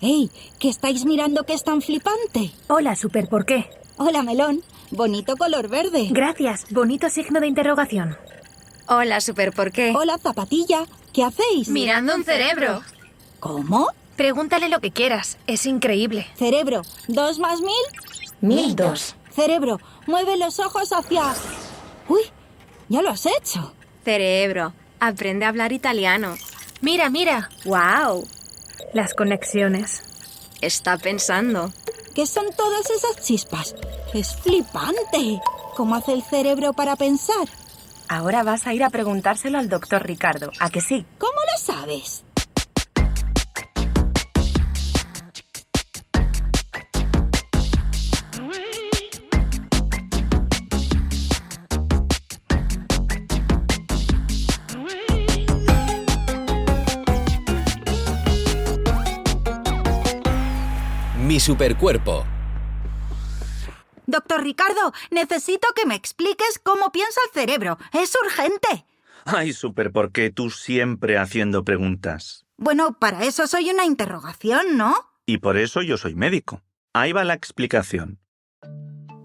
¡Ey! ¿Qué estáis mirando que es tan flipante? Hola, Super, ¿por qué? Hola, melón. Bonito color verde. Gracias, bonito signo de interrogación. Hola, Super, ¿por qué? Hola, zapatilla. ¿Qué hacéis? Mirando un cerebro. ¿Cómo? Pregúntale lo que quieras, es increíble. Cerebro, 2 más 1000. 1002. Cerebro, mueve los ojos hacia... ¡Uy! Ya lo has hecho. Cerebro, aprende a hablar italiano. Mira, mira. ¡Wow! Las conexiones. Está pensando. ¿Qué son todas esas chispas? Es flipante. ¿Cómo hace el cerebro para pensar? Ahora vas a ir a preguntárselo al doctor Ricardo, ¿a que sí? ¿Cómo lo sabes? Mi supercuerpo. Doctor Ricardo, necesito que me expliques cómo piensa el cerebro. ¡Es urgente! Ay, Super, ¿por qué tú siempre haciendo preguntas? Bueno, para eso soy una interrogación, ¿no? Y por eso yo soy médico. Ahí va la explicación.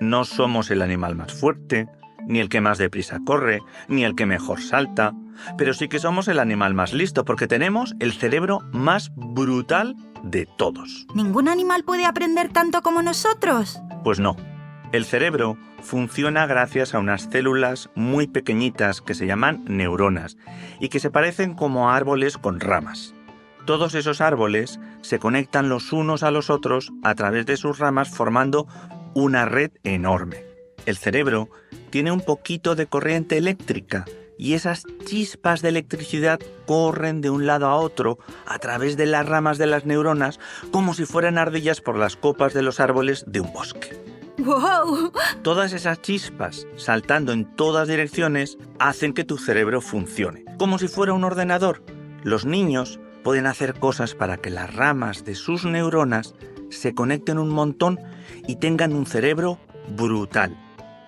No somos el animal más fuerte, ni el que más deprisa corre, ni el que mejor salta, pero sí que somos el animal más listo porque tenemos el cerebro más brutal de todos. ¿Ningún animal puede aprender tanto como nosotros? Pues no. El cerebro funciona gracias a unas células muy pequeñitas que se llaman neuronas y que se parecen como a árboles con ramas. Todos esos árboles se conectan los unos a los otros a través de sus ramas formando una red enorme. El cerebro tiene un poquito de corriente eléctrica y esas chispas de electricidad corren de un lado a otro a través de las ramas de las neuronas como si fueran ardillas por las copas de los árboles de un bosque. ¡Wow! Todas esas chispas, saltando en todas direcciones, hacen que tu cerebro funcione, como si fuera un ordenador. Los niños pueden hacer cosas para que las ramas de sus neuronas se conecten un montón y tengan un cerebro brutal.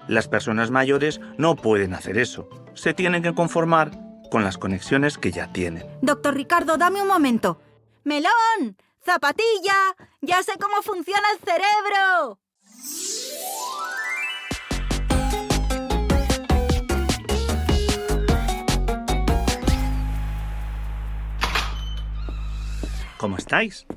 Las personas mayores no pueden hacer eso. Se tienen que conformar con las conexiones que ya tienen. Doctor Ricardo, dame un momento. ¡Melón! ¡Zapatilla! ¡Ya sé cómo funciona el cerebro! ¿Cómo estáis?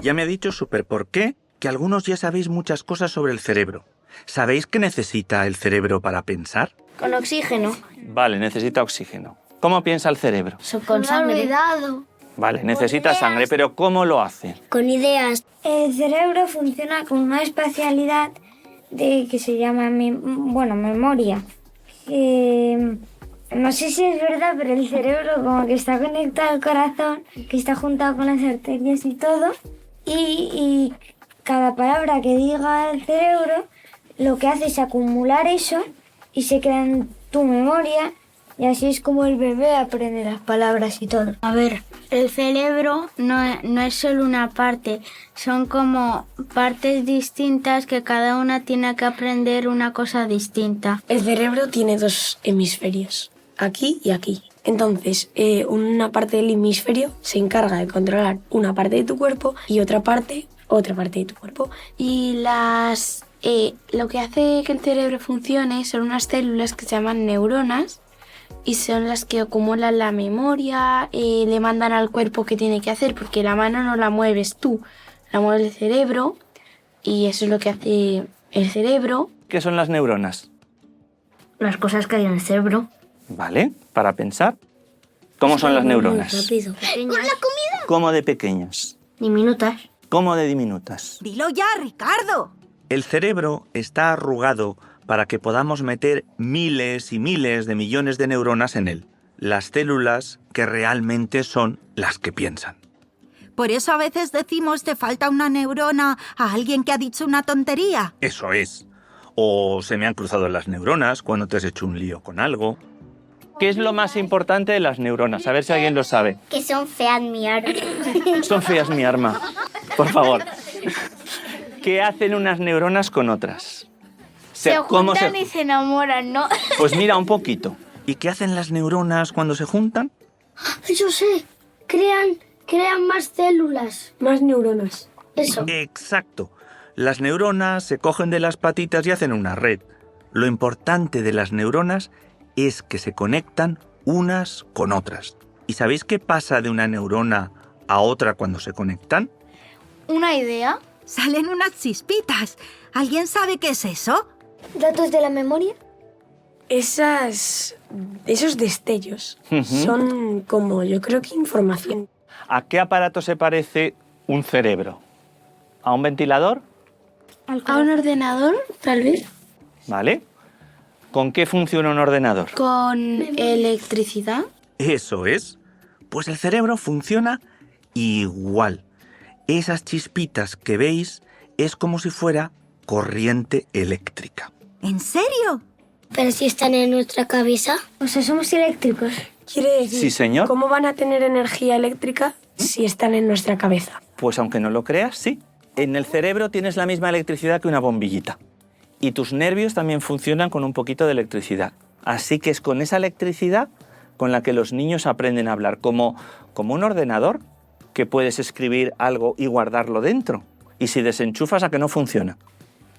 Ya me ha dicho Super por qué que algunos ya sabéis muchas cosas sobre el cerebro. ¿Sabéis qué necesita el cerebro para pensar? Con oxígeno. Vale, necesita oxígeno. ¿Cómo piensa el cerebro? Con sangre. Vale, necesita sangre, pero ¿cómo lo hace? Con ideas. El cerebro funciona con una especialidad que se llama memoria. No sé si es verdad, pero el cerebro como que está conectado al corazón, que está juntado con las arterias y todo. Y cada palabra que diga el cerebro lo que hace es acumular eso y se queda en tu memoria. Y así es como el bebé aprende las palabras y todo. A ver, el cerebro no es solo una parte, son como partes distintas que cada una tiene que aprender una cosa distinta. El cerebro tiene 2 hemisferios, aquí y aquí. Entonces, una parte del hemisferio se encarga de controlar una parte de tu cuerpo y otra parte de tu cuerpo. Y lo que hace que el cerebro funcione son unas células que se llaman neuronas y son las que acumulan la memoria, le mandan al cuerpo qué tiene que hacer, porque la mano no la mueves tú, la mueve el cerebro y eso es lo que hace el cerebro. ¿Qué son las neuronas? Las cosas que hay en el cerebro. Vale, para pensar. ¿Cómo son las neuronas? Rápido. ¿Con la comida? ¿Cómo de pequeñas? Diminutas. ¿Cómo de diminutas? ¡Dilo ya, Ricardo! El cerebro está arrugado para que podamos meter miles y miles de millones de neuronas en él. Las células que realmente son las que piensan. Por eso a veces decimos te falta una neurona a alguien que ha dicho una tontería. Eso es. O se me han cruzado las neuronas cuando te has hecho un lío con algo. ¿Qué es lo más importante de las neuronas? A ver si alguien lo sabe. Que son feas mi arma. Son feas mi arma. Por favor. ¿Qué hacen unas neuronas con otras? Se juntan y se enamoran, ¿no? Pues mira un poquito. ¿Y qué hacen las neuronas cuando se juntan? Yo sé, crean más células. Más neuronas. Eso. Exacto. Las neuronas se cogen de las patitas y hacen una red. Lo importante de las neuronas es que se conectan unas con otras. ¿Y sabéis qué pasa de una neurona a otra cuando se conectan? ¿Una idea? Salen unas chispitas. ¿Alguien sabe qué es eso? ¿Datos de la memoria? Esos destellos son como, yo creo que información. ¿A qué aparato se parece un cerebro? ¿A un ventilador? ¿A un ordenador, tal vez? ¿Vale? ¿Con qué funciona un ordenador? ¿Con electricidad? Eso es. Pues el cerebro funciona igual. Esas chispitas que veis es como si fuera corriente eléctrica. ¿En serio? Pero si están en nuestra cabeza. O sea, somos eléctricos. Quiere decir, Sí, señor. ¿cómo van a tener energía eléctrica si están en nuestra cabeza? Pues aunque no lo creas, sí. En el cerebro tienes la misma electricidad que una bombillita. Y tus nervios también funcionan con un poquito de electricidad. Así que es con esa electricidad con la que los niños aprenden a hablar, como un ordenador que puedes escribir algo y guardarlo dentro. Y si desenchufas, ¿a que no funciona?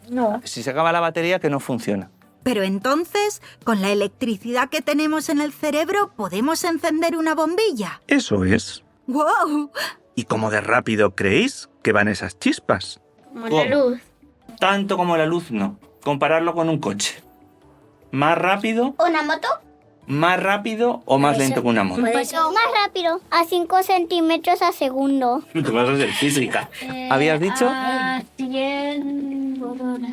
No. Si se acaba la batería, que no funciona. Pero entonces, con la electricidad que tenemos en el cerebro, ¿podemos encender una bombilla? Eso es. ¡Wow! ¿Y cómo de rápido creéis que van esas chispas? Como la luz. Tanto como la luz, no. Compararlo con un coche. ¿Más rápido? ¿Una moto? ¿Más rápido o más lento que una moto? Pues más rápido. A 5 centímetros a segundo. Tú vas a hacer física. ¿Habías dicho? A 100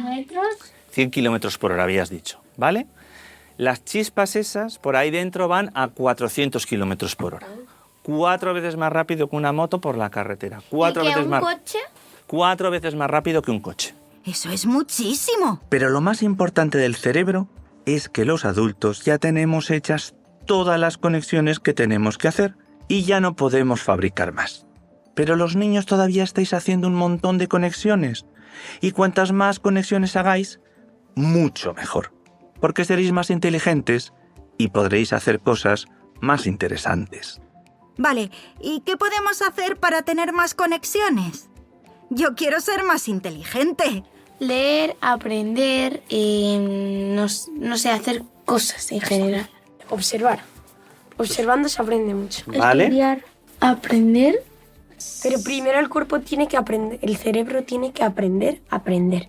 metros. 100 kilómetros por hora habías dicho, ¿vale? Las chispas esas por ahí dentro van a 400 kilómetros por hora. 4 veces más rápido que una moto por la carretera. 4 veces más. ¿Coche? 4 veces más rápido que un coche. Eso es muchísimo. Pero lo más importante del cerebro es que los adultos ya tenemos hechas todas las conexiones que tenemos que hacer y ya no podemos fabricar más. Pero los niños todavía estáis haciendo un montón de conexiones. Y cuantas más conexiones hagáis, mucho mejor. Porque seréis más inteligentes y podréis hacer cosas más interesantes. Vale, ¿y qué podemos hacer para tener más conexiones? Yo quiero ser más inteligente. Leer, aprender, no sé, hacer cosas en general. Observar. Observando se aprende mucho. ¿Vale? Estudiar, aprender. Pero primero el cuerpo tiene que aprender, el cerebro tiene que aprender a aprender.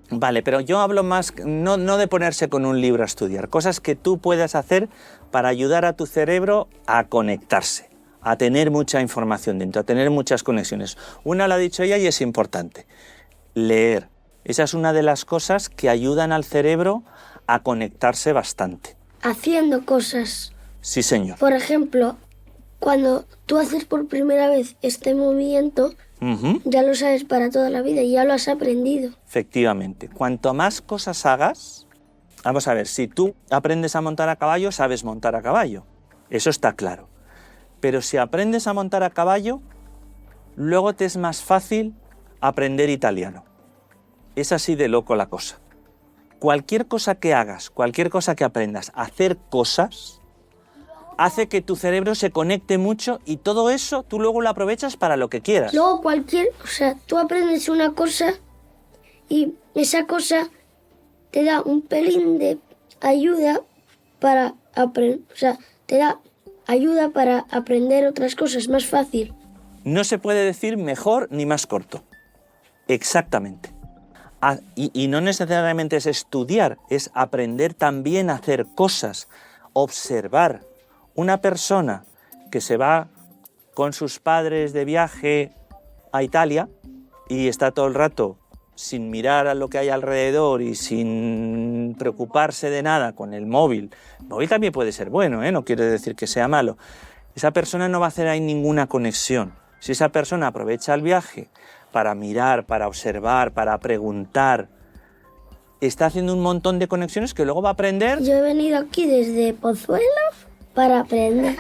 Vale, pero yo hablo más, no de ponerse con un libro a estudiar, cosas que tú puedas hacer para ayudar a tu cerebro a conectarse, a tener mucha información dentro, a tener muchas conexiones. Una la ha dicho ella y es importante, leer. Esa es una de las cosas que ayudan al cerebro a conectarse bastante. Haciendo cosas. Sí, señor. Por ejemplo, cuando tú haces por primera vez este movimiento, ya lo sabes para toda la vida y ya lo has aprendido. Efectivamente. Cuanto más cosas hagas, vamos a ver, si tú aprendes a montar a caballo, sabes montar a caballo. Eso está claro. Pero si aprendes a montar a caballo, luego te es más fácil aprender italiano. Es así de loco la cosa. Cualquier cosa que hagas, cualquier cosa que aprendas, hacer cosas, hace que tu cerebro se conecte mucho y todo eso tú luego lo aprovechas para lo que quieras. Luego tú aprendes una cosa y esa cosa te da un pelín de ayuda para aprender, te da ayuda para aprender otras cosas más fácil. No se puede decir mejor ni más corto. Exactamente. Y no necesariamente es estudiar, es aprender también a hacer cosas, observar. Una persona que se va con sus padres de viaje a Italia y está todo el rato sin mirar a lo que hay alrededor y sin preocuparse de nada con el móvil. El móvil también puede ser bueno, no quiere decir que sea malo. Esa persona no va a hacer ahí ninguna conexión. Si esa persona aprovecha el viaje para mirar, para observar, para preguntar, está haciendo un montón de conexiones que luego va a aprender. Yo he venido aquí desde Pozuelo para aprender.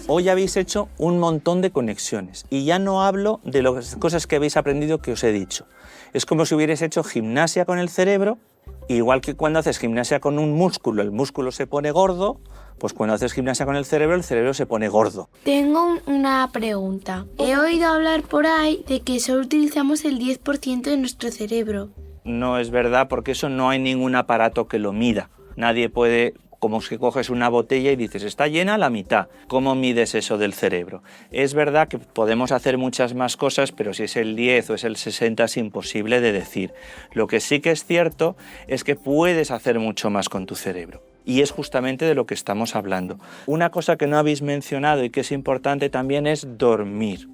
Hoy habéis hecho un montón de conexiones y ya no hablo de las cosas que habéis aprendido que os he dicho. Es como si hubierais hecho gimnasia con el cerebro, igual que cuando haces gimnasia con un músculo, el músculo se pone gordo, Pues cuando haces gimnasia con el cerebro se pone gordo. Tengo una pregunta. He oído hablar por ahí de que solo utilizamos el 10% de nuestro cerebro. No es verdad, porque eso no hay ningún aparato que lo mida. Nadie puede, como si coges una botella y dices, está llena la mitad. ¿Cómo mides eso del cerebro? Es verdad que podemos hacer muchas más cosas, pero si es el 10 o es el 60 es imposible de decir. Lo que sí que es cierto es que puedes hacer mucho más con tu cerebro. Y es justamente de lo que estamos hablando. Una cosa que no habéis mencionado y que es importante también es dormir.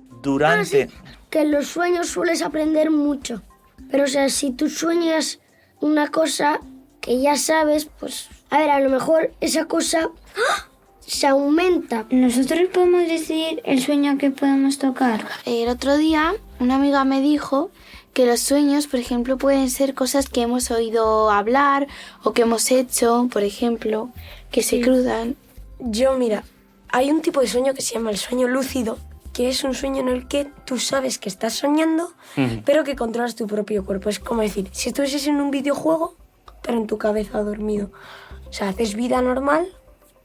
Sí, que en los sueños sueles aprender mucho. Pero, o sea, si tú sueñas una cosa que ya sabes, pues, a ver, a lo mejor esa cosa se aumenta. ¿Nosotros podemos decir el sueño que podemos tocar? El otro día una amiga me dijo que los sueños, por ejemplo, pueden ser cosas que hemos oído hablar o que hemos hecho, por ejemplo, que se cruzan. Mira, hay un tipo de sueño que se llama el sueño lúcido, que es un sueño en el que tú sabes que estás soñando, pero que controlas tu propio cuerpo. Es como decir, si estuvieses en un videojuego, pero en tu cabeza dormido. O sea, haces vida normal,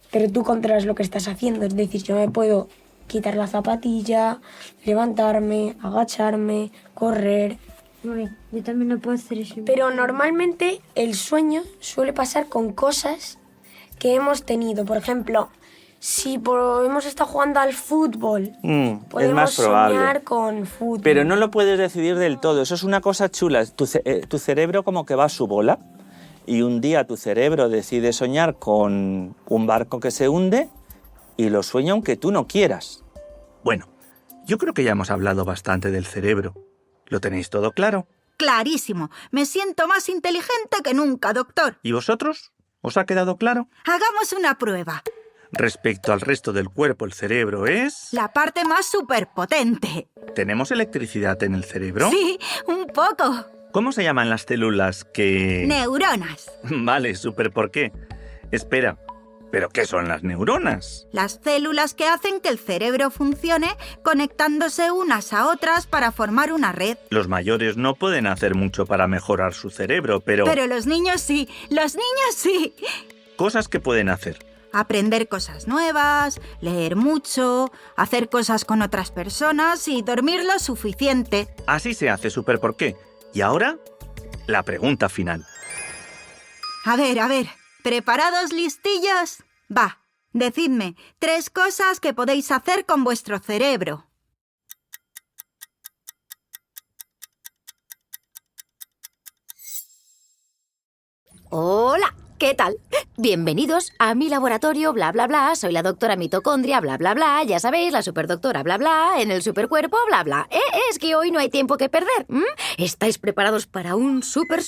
pero tú controlas lo que estás haciendo. Es decir, yo me puedo quitar la zapatilla, levantarme, agacharme, correr. Yo también no puedo hacer eso. Pero normalmente el sueño suele pasar con cosas que hemos tenido. Por ejemplo, si hemos estado jugando al fútbol, podemos es más probable. soñar con fútbol. Pero no lo puedes decidir del todo. Eso es una cosa chula. Tu cerebro como que va a su bola y un día tu cerebro decide soñar con un barco que se hunde y lo sueña aunque tú no quieras. Bueno, yo creo que ya hemos hablado bastante del cerebro. ¿Lo tenéis todo claro? Clarísimo. Me siento más inteligente que nunca, doctor. ¿Y vosotros? ¿Os ha quedado claro? Hagamos una prueba. Respecto al resto del cuerpo, el cerebro es... La parte más superpotente. ¿Tenemos electricidad en el cerebro? Sí, un poco. ¿Cómo se llaman las células que...? Neuronas. Vale, ¿por qué? Espera, ¿pero qué son las neuronas? Las células que hacen que el cerebro funcione conectándose unas a otras para formar una red. Los mayores no pueden hacer mucho para mejorar su cerebro, pero... Pero los niños sí, los niños sí. Cosas que pueden hacer. Aprender cosas nuevas, leer mucho, hacer cosas con otras personas y dormir lo suficiente. Así se hace, ¿por qué? Y ahora, la pregunta final. A ver, ¿preparados, listillos? Va, decidme 3 cosas que podéis hacer con vuestro cerebro. Hola, ¿qué tal? Bienvenidos a mi laboratorio, bla, bla, bla. Soy la doctora mitocondria, bla, bla, bla. Ya sabéis, la superdoctora, bla, bla. En el supercuerpo, bla, bla. Es que hoy no hay tiempo que perder. ¿Estáis preparados para un súper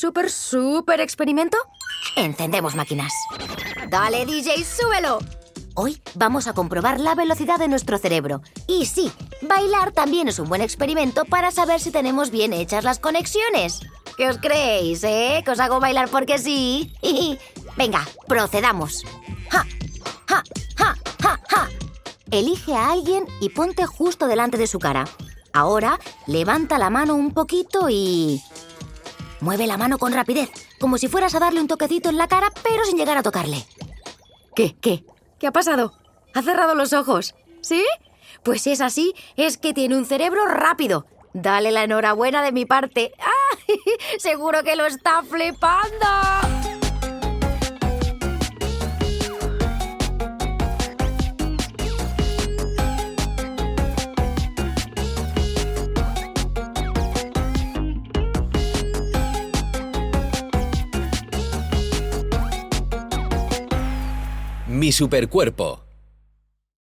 experimento? Encendemos máquinas. Dale, DJ, súbelo. Hoy vamos a comprobar la velocidad de nuestro cerebro. Y sí, bailar también es un buen experimento para saber si tenemos bien hechas las conexiones. ¿Qué os creéis, que os hago bailar porque sí? Venga, procedamos. ¡Ja! ¡Ja! ¡Ja! ¡Ja! ¡Ja! Elige a alguien y ponte justo delante de su cara. Ahora, levanta la mano un poquito y... mueve la mano con rapidez, como si fueras a darle un toquecito en la cara, pero sin llegar a tocarle. ¿Qué ha pasado? ¿Ha cerrado los ojos? ¿Sí? Pues si es así, es que tiene un cerebro rápido. Dale la enhorabuena de mi parte. ¡Ah! Seguro que lo está flipando. Mi supercuerpo.